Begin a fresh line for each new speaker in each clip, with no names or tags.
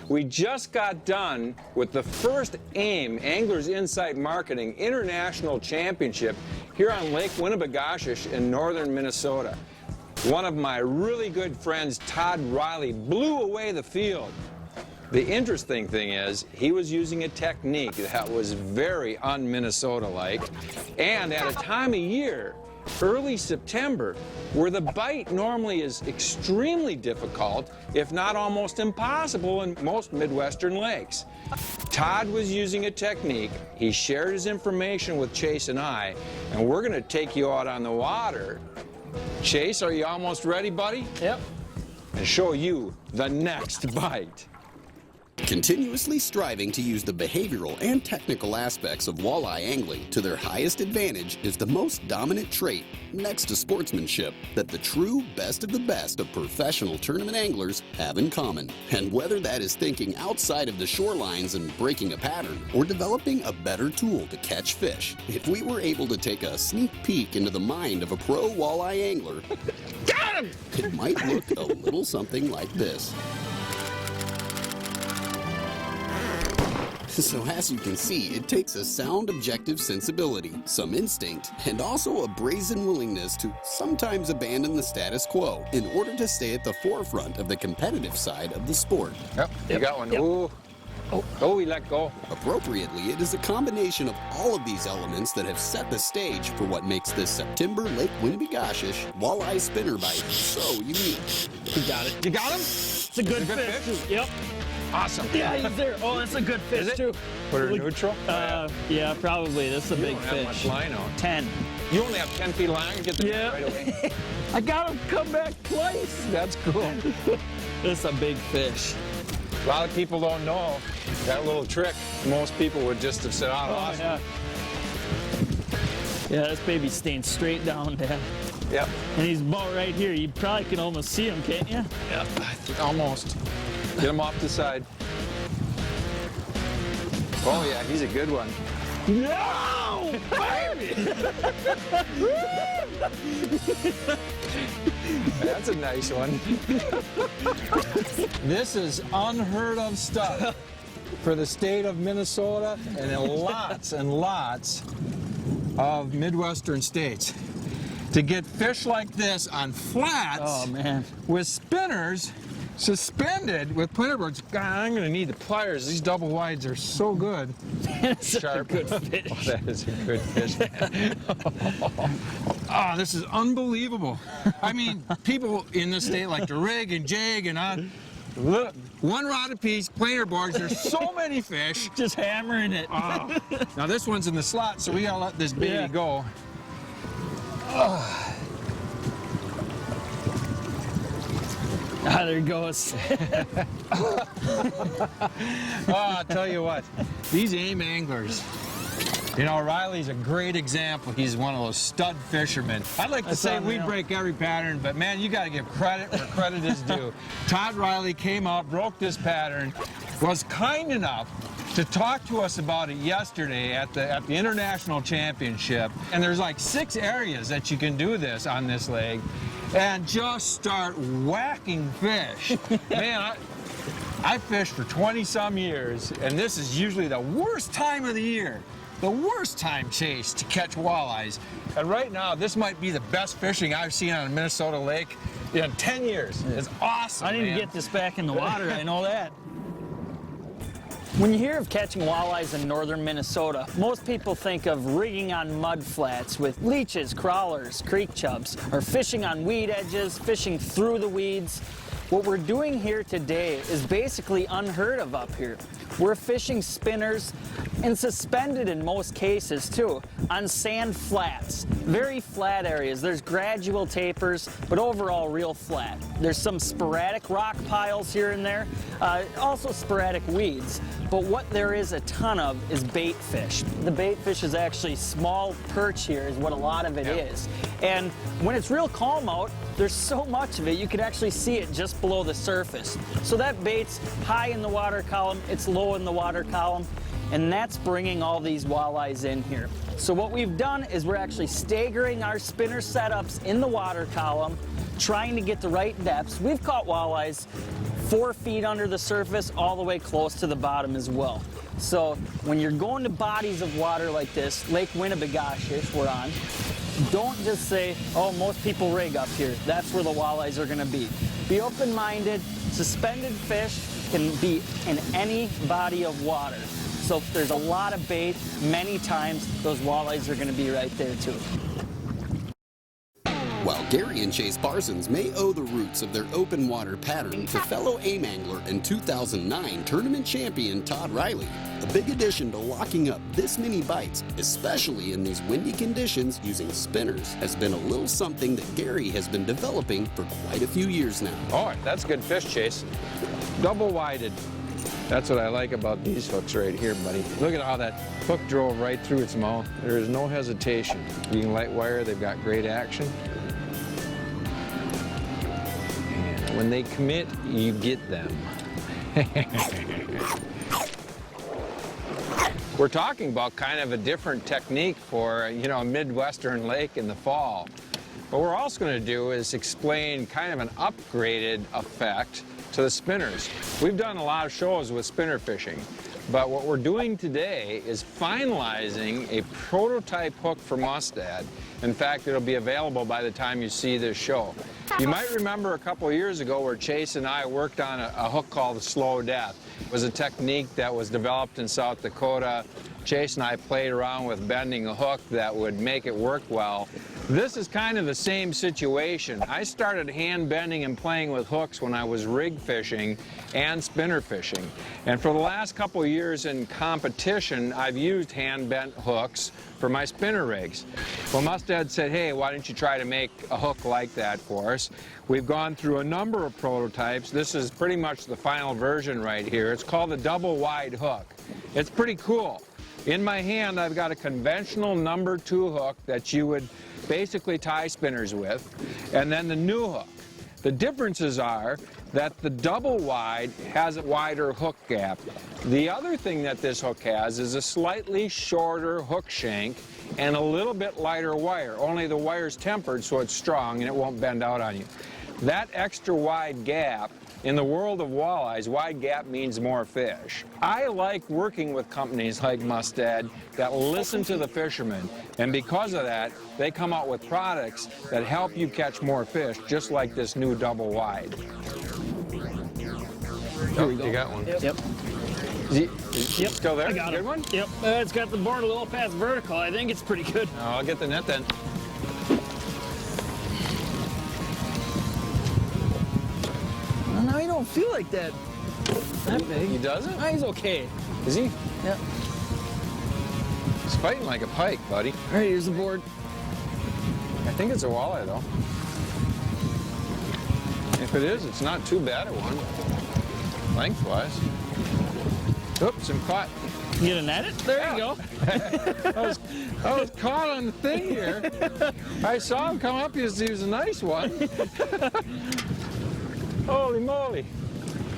We just got done with the first AIM, Anglers Insight Marketing International Championship here on Lake Winnibigoshish in northern Minnesota. One of my really good friends, Todd Riley, blew away the field. The interesting thing is, he was using a technique that was very un-Minnesota-like, and at a time of year, early September, where the bite normally is extremely difficult, if not almost impossible in most Midwestern lakes. Todd was using a technique. He shared his information with Chase and I, and we're going to take you out on the water. Chase, are you almost ready, buddy?
Yep.
And show you the next bite.
Continuously striving to use the behavioral and technical aspects of walleye angling to their highest advantage is the most dominant trait, next to sportsmanship, that the true best of the best of professional tournament anglers have in common. And whether that is thinking outside of the shorelines and breaking a pattern, or developing a better tool to catch fish, if we were able to take a sneak peek into the mind of a pro walleye angler,
Got him!
it might look a little something like this. So as you can see, it takes a sound objective sensibility, some instinct, and also a brazen willingness to sometimes abandon the status quo in order to stay at the forefront of the competitive side of the sport.
Yep, you got one.
Yep.
Ooh. Oh, he let go.
Appropriately, it is a combination of all of these elements that have set the stage for what makes this September Lake Winnibigoshish walleye spinner bite so unique.
You got it.
You got him?
It's a good fish. Yep.
Awesome.
Yeah, he's there. Oh, that's a good fish,
Is it?
too.
Put her neutral?
Yeah, probably. This is a
You
big
don't
fish.
have much line on.
10.
You only have 10 feet long and get the
Yeah.
right away.
I got him come back twice.
That's cool.
This is a big fish.
A lot of people don't know that little trick. Most people would just have said, oh, awesome.
Yeah. Yeah, this baby's staying straight down, Dad.
Yep.
And he's about right here. You probably can almost see him, can't you?
Yep. Almost. Get him off the side. Oh, yeah, he's a good one.
No!
That's a nice one. This is unheard of stuff for the state of Minnesota and lots and lots of Midwestern states. To get fish like this on flats
Oh, man.
with spinners suspended with pointer boards. God, I'm going to need the pliers. These double wides are so good.
That's
Sharp.
a good fish.
Oh, that is a good fish, man. Oh, this is unbelievable. I mean, people in the state like to rig and jig and on. Look, one rod apiece, planer boards. There's so many fish.
Just hammering it.
Oh. Now this one's in the slot, so we gotta let this baby go.
Ah, there it goes.
Oh, I'll tell you what, these AIM anglers, you know, Riley's a great example. He's one of those stud fishermen. I'd like to say we break every pattern, but man, you got to give credit where credit is due. Todd Riley came out, broke this pattern, was kind enough to talk to us about it yesterday at the International Championship. And there's like 6 areas that you can do this on this lake and just start whacking fish. Man, I fished for 20-some years, and this is usually the worst time of the year. The worst time, Chase, to catch walleyes. And right now, this might be the best fishing I've seen on a Minnesota lake in 10 years. It's awesome,
I need
man.
to get this back in the water, I know that. When you hear of catching walleyes in northern Minnesota, most people think of rigging on mud flats with leeches, crawlers, creek chubs, or fishing on weed edges, fishing through the weeds. What we're doing here today is basically unheard of up here. We're fishing spinners, and suspended in most cases too, on sand flats. Very flat areas. There's gradual tapers, but overall real flat. There's some sporadic rock piles here and there, also sporadic weeds. But what there is a ton of is bait fish. The bait fish is actually small perch here is what a lot of it is. And when it's real calm out, there's so much of it, you can actually see it just below the surface. So that bait's high in the water column, it's low in the water column, and that's bringing all these walleyes in here. So what we've done is we're actually staggering our spinner setups in the water column, trying to get the right depths. We've caught walleyes 4 feet under the surface all the way close to the bottom as well. So when you're going to bodies of water like this, Lake Winnibigoshish we're on, don't just say, oh, most people rig up here. That's where the walleyes are gonna be. Be open-minded. Suspended fish can be in any body of water. So if there's a lot of bait, many times those walleyes are gonna be right there too.
While Gary and Chase Parsons may owe the roots of their open water pattern to fellow aim angler and 2009 tournament champion Todd Riley, a big addition to locking up this many bites, especially in these windy conditions using spinners, has been a little something that Gary has been developing for quite a few years now.
Oh, that's good fish, Chase. Double-wided. That's what I like about these hooks right here, buddy. Look at how that hook drove right through its mouth. There is no hesitation. Being light wire, they've got great action. And when they commit, you get them. We're talking about kind of a different technique for, a Midwestern lake in the fall. What we're also going to do is explain kind of an upgraded effect to the spinners. We've done a lot of shows with spinner fishing, but what we're doing today is finalizing a prototype hook for Mustad. In fact, it'll be available by the time you see this show. You might remember a couple of years ago where Chase and I worked on a hook called the Slow Death. It was a technique that was developed in South Dakota. Chase and I played around with bending a hook that would make it work well. This is kind of the same situation. I started hand bending and playing with hooks when I was rig fishing and spinner fishing. And for the last couple of years in competition, I've used hand bent hooks for my spinner rigs. Well, Mustad said, hey, why don't you try to make a hook like that for us? We've gone through a number of prototypes. This is pretty much the final version right here. It's called the double wide hook. It's pretty cool. In my hand, I've got a conventional number 2 hook that you would basically tie spinners with, and then the new hook. The differences are that the double wide has a wider hook gap. The other thing that this hook has is a slightly shorter hook shank and a little bit lighter wire, only the wire's tempered so it's strong and it won't bend out on you. That extra wide gap, in the world of walleyes, wide gap means more fish. I like working with companies like Mustad that listen to the fishermen, and because of that, they come out with products that help you catch more fish, just like this new double wide.
Here we go.
You got one?
Yep.
Is he still there?
I got
Good
it.
one?
Yep. It's got the board a little past vertical. I think it's pretty good.
I'll get the net then.
Well, now you don't feel like that. That big.
He doesn't?
Oh, he's okay.
Is he?
Yep.
He's fighting like a pike, buddy.
All right, here's the board.
I think it's a walleye, though. If it is, it's not too bad a one, lengthwise. Oops, I'm caught.
You gonna net it? There you go.
I was caught on the thing here. I saw him come up. He was a nice one. Holy moly.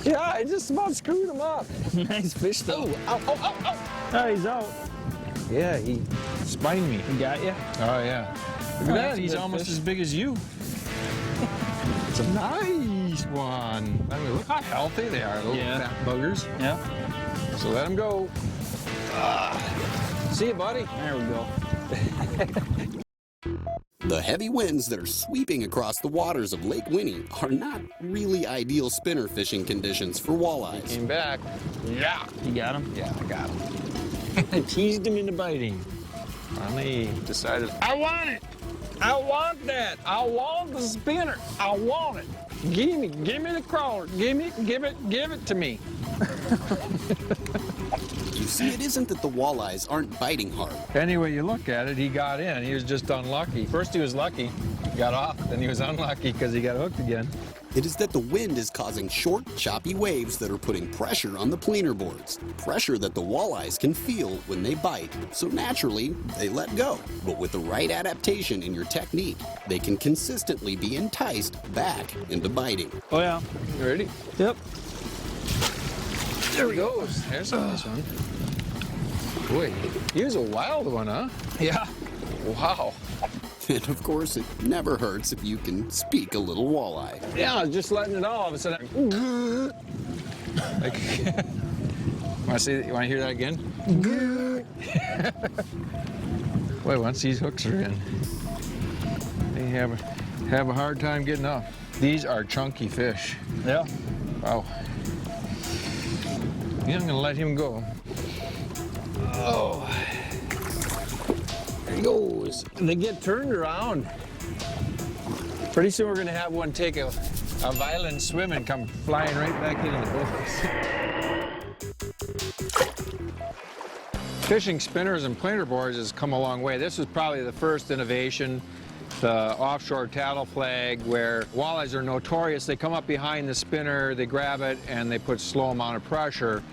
Yeah, I just about screwed him up.
Nice fish, though.
Ow, ow, ow, ow.
Oh, he's out.
Yeah, he spined me.
He got you?
Oh, yeah. Look at that. He's almost as big as you. It's a nice one. I mean, look how healthy they are, those fat buggers.
Yeah.
So let them go. See you, buddy.
There we go.
The heavy winds that are sweeping across the waters of Lake Winnie are not really ideal spinner fishing conditions for walleyes.
Came back. Yeah.
You got him?
Yeah, I got him. I teased him into biting. Finally decided, I want it. I want that. I want the spinner. I want it. Give me the crawler. Give it to me.
You see, it isn't that the walleyes aren't biting hard.
Any way you look at it, he got in. He was just unlucky. First he was lucky, got off, then he was unlucky because he got hooked again.
It is that the wind is causing short, choppy waves that are putting pressure on the planer boards. Pressure that the walleyes can feel when they bite. So naturally, they let go. But with the right adaptation in your technique, they can consistently be enticed back into biting.
Oh, yeah.
You ready?
Yep.
There he goes. There's a nice one. Boy, he was a wild one, huh?
Yeah.
Wow.
And of course, it never hurts if you can speak a little walleye.
Yeah, just letting it all of a sudden. Like, want to hear that again? Boy, once these hooks are in, they have a hard time getting off. These are chunky fish.
Yeah.
Wow. Yeah, I'm gonna let him go. Oh, there he goes. They get turned around. Pretty soon we're gonna have one take a violent swim and come flying right back into the boat. Fishing spinners and planer boards has come a long way. This was probably the first innovation, the offshore tattle flag, where walleyes are notorious. They come up behind the spinner, they grab it, and they put slow amount of pressure.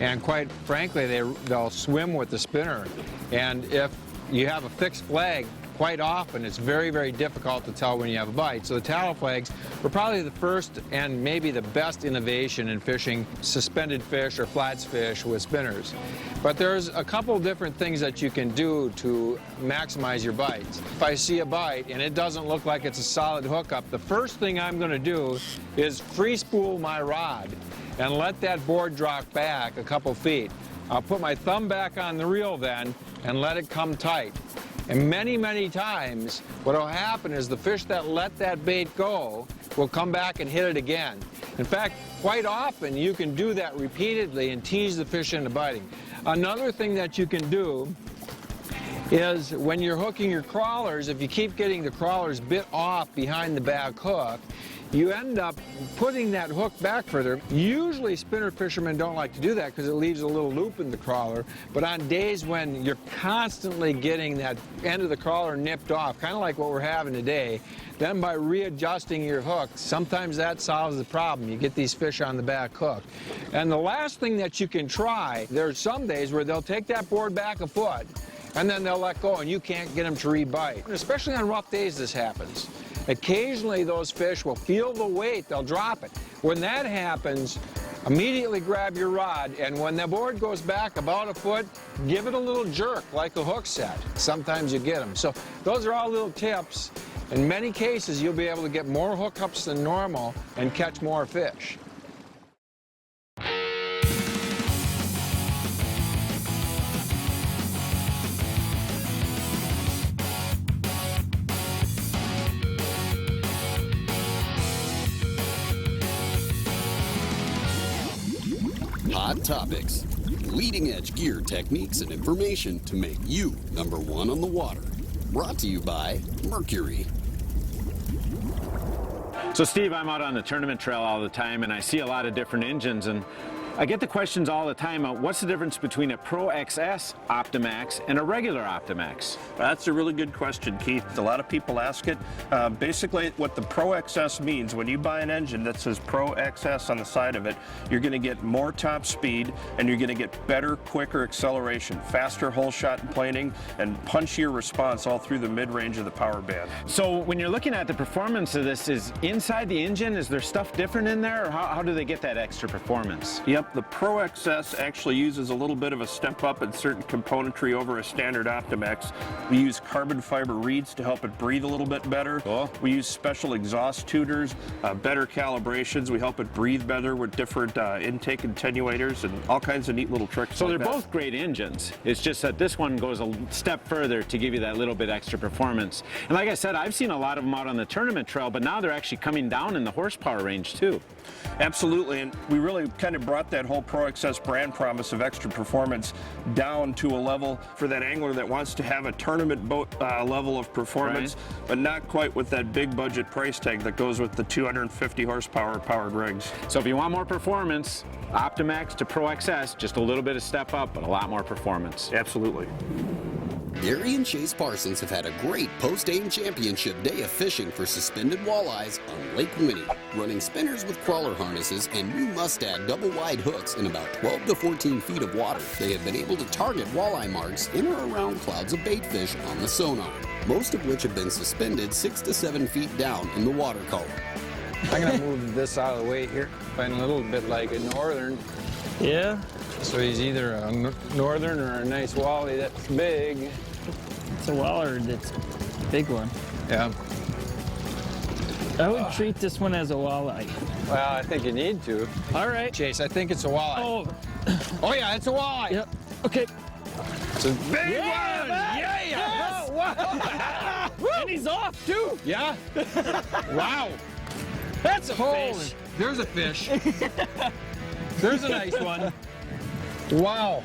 And quite frankly, they'll swim with the spinner. And if you have a fixed flag, quite often it's very, very difficult to tell when you have a bite. So the tattle flags were probably the first and maybe the best innovation in fishing suspended fish or flats fish with spinners. But there's a couple different things that you can do to maximize your bites. If I see a bite and it doesn't look like it's a solid hookup, the first thing I'm going to do is free spool my rod and let that board drop back a couple feet. I'll put my thumb back on the reel then and let it come tight. And many, many times, what will happen is the fish that let that bait go will come back and hit it again. In fact, quite often you can do that repeatedly and tease the fish into biting. Another thing that you can do is when you're hooking your crawlers, if you keep getting the crawlers bit off behind the back hook, you end up putting that hook back further. Usually spinner fishermen don't like to do that because it leaves a little loop in the crawler, but on days when you're constantly getting that end of the crawler nipped off, kind of like what we're having today, then by readjusting your hook, sometimes that solves the problem. You get these fish on the back hook. And the last thing that you can try, there's some days where they'll take that board back a foot and then they'll let go and you can't get them to rebite. Especially on rough days this happens. Occasionally those fish will feel the weight, they'll drop it. When that happens, immediately grab your rod, and when the board goes back about a foot, give it a little jerk like a hook set. Sometimes you get them. So those are all little tips. In many cases, you'll be able to get more hookups than normal and catch more fish.
Hot topics, leading edge gear, techniques, and information to make you #1 on the water. Brought to you by Mercury.
So Steve, I'm out on the tournament trail all the time and I see a lot of different engines, and I get the questions all the time, what's the difference between a Pro XS Optimax and a regular Optimax?
That's a really good question, Keith. A lot of people ask it. Basically, what the Pro XS means, when you buy an engine that says Pro XS on the side of it, you're going to get more top speed and you're going to get better, quicker acceleration, faster hole shot and planing, and punchier response all through the mid-range of the power band.
So when you're looking at the performance of this, is inside the engine, is there stuff different in there, or how do they get that extra performance?
Yep. The Pro XS actually uses a little bit of a step up in certain componentry over a standard Optimax. We use carbon fiber reeds to help it breathe a little bit better.
Cool.
We use special exhaust tutors, better calibrations. We help it breathe better with different intake attenuators and all kinds of neat little tricks.
So
like
they're
that.
both great engines. It's just that this one goes a step further to give you that little bit extra performance. And like I said, I've seen a lot of them out on the tournament trail, but now they're actually coming down in the horsepower range too.
Absolutely, and we really kind of brought that whole Pro XS brand promise of extra performance down to a level for that angler that wants to have a tournament boat level of performance,
right,
but not quite with that big budget price tag that goes with the 250 horsepower powered rigs.
So if you want more performance, Optimax to Pro XS, just a little bit of step up, but a lot more performance.
Absolutely.
Gary and Chase Parsons have had a great post-aim championship day of fishing for suspended walleyes on Lake Winnie, running spinners with crawler harnesses and new Mustad double-wide hooks in about 12 to 14 feet of water. They have been able to target walleye marks in or around clouds of bait fish on the sonar, most of which have been suspended 6 to 7 feet down in the water column.
I'm going to move this out of the way here, find a little bit like a northern.
Yeah.
So he's either a northern or a nice walleye that's big.
It's a waller that's Big one.
Yeah.
I would treat this one as a walleye.
Well, I think you need to.
All right.
Chase, I think it's a walleye.
Oh,
Oh yeah, it's a walleye.
yep. Okay.
It's a big
Yeah,
one.
man.
Yeah,
Yes.
Wow.
And he's off, too.
Yeah. Wow.
That's a
Holy.
fish.
There's a fish. There's a nice one. Wow.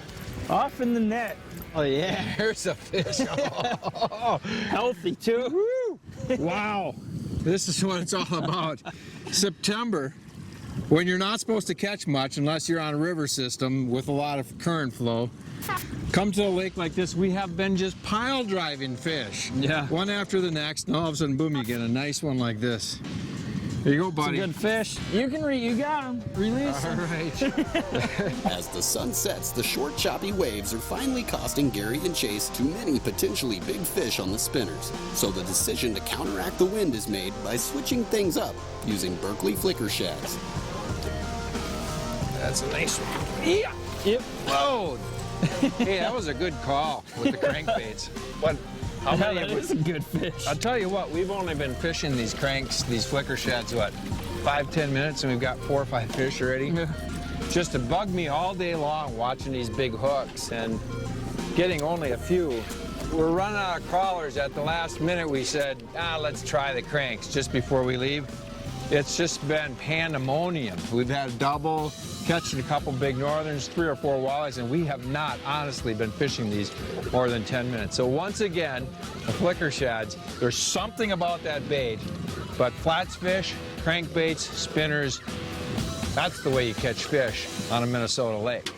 Off in the net. Oh, yeah.
There's a fish. Oh.
Healthy, too.
Wow. This is what it's all about. September, when you're not supposed to catch much unless you're on a river system with a lot of current flow, come to a lake like this, we have been just pile driving fish.
Yeah.
One after the next, and all of a sudden, boom, you get a nice one like this. Here you go,
It's a
buddy.
good fish. You got him. Release
All
him.
right.
As the sun sets, the short, choppy waves are finally costing Gary and Chase too many potentially big fish on the spinners. So the decision to counteract the wind is made by switching things up using Berkeley flicker shads.
That's a nice one. Yeah.
Yep.
Whoa. Hey, that was a good call with the crankbaits. What? How many
That
have we?
is a good fish.
I'll tell you what, we've only been fishing these cranks, these flicker shads, what, 5-10 minutes, and we've got 4 or 5 fish already.
Yeah.
Just to bug me all day long watching these big hooks and getting only a few. We're running out of crawlers. At the last minute, we said, let's try the cranks just before we leave. It's just been pandemonium. We've had a double, catching a couple big northerns, 3 or 4 walleyes, and we have not honestly been fishing these more than 10 minutes. So once again, the flicker shads, there's something about that bait, but flats fish, crankbaits, spinners, that's the way you catch fish on a Minnesota lake.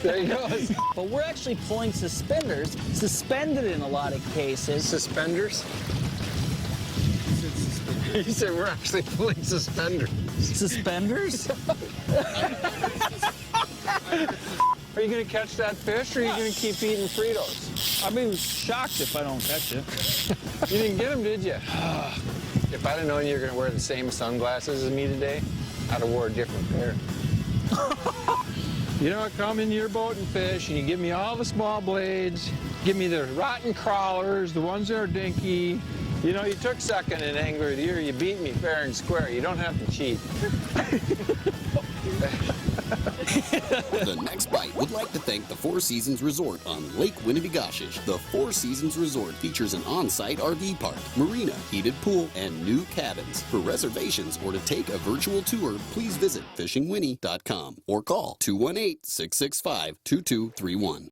There he goes.
But we're actually pulling suspenders, suspended in a lot of cases.
Suspenders? He said we're actually pulling suspenders.
Suspenders?
Are you gonna catch that fish, or are you gonna keep eating Fritos?
I'd be shocked if I don't catch it.
You didn't get them, did you? If I'd have known you were gonna wear the same sunglasses as me today, I'd have wore a different pair. You know, I come in your boat and fish, and you give me all the small blades, give me the rotten crawlers, the ones that are dinky. You know, you took second in Angler of the Year. You beat me fair and square. You don't have to cheat.
The Next Bite would like to thank the Four Seasons Resort on Lake Winnibigoshish. The Four Seasons Resort features an on-site RV park, marina, heated pool, and new cabins. For reservations or to take a virtual tour, please visit fishingwinnie.com or call 218-665-2231.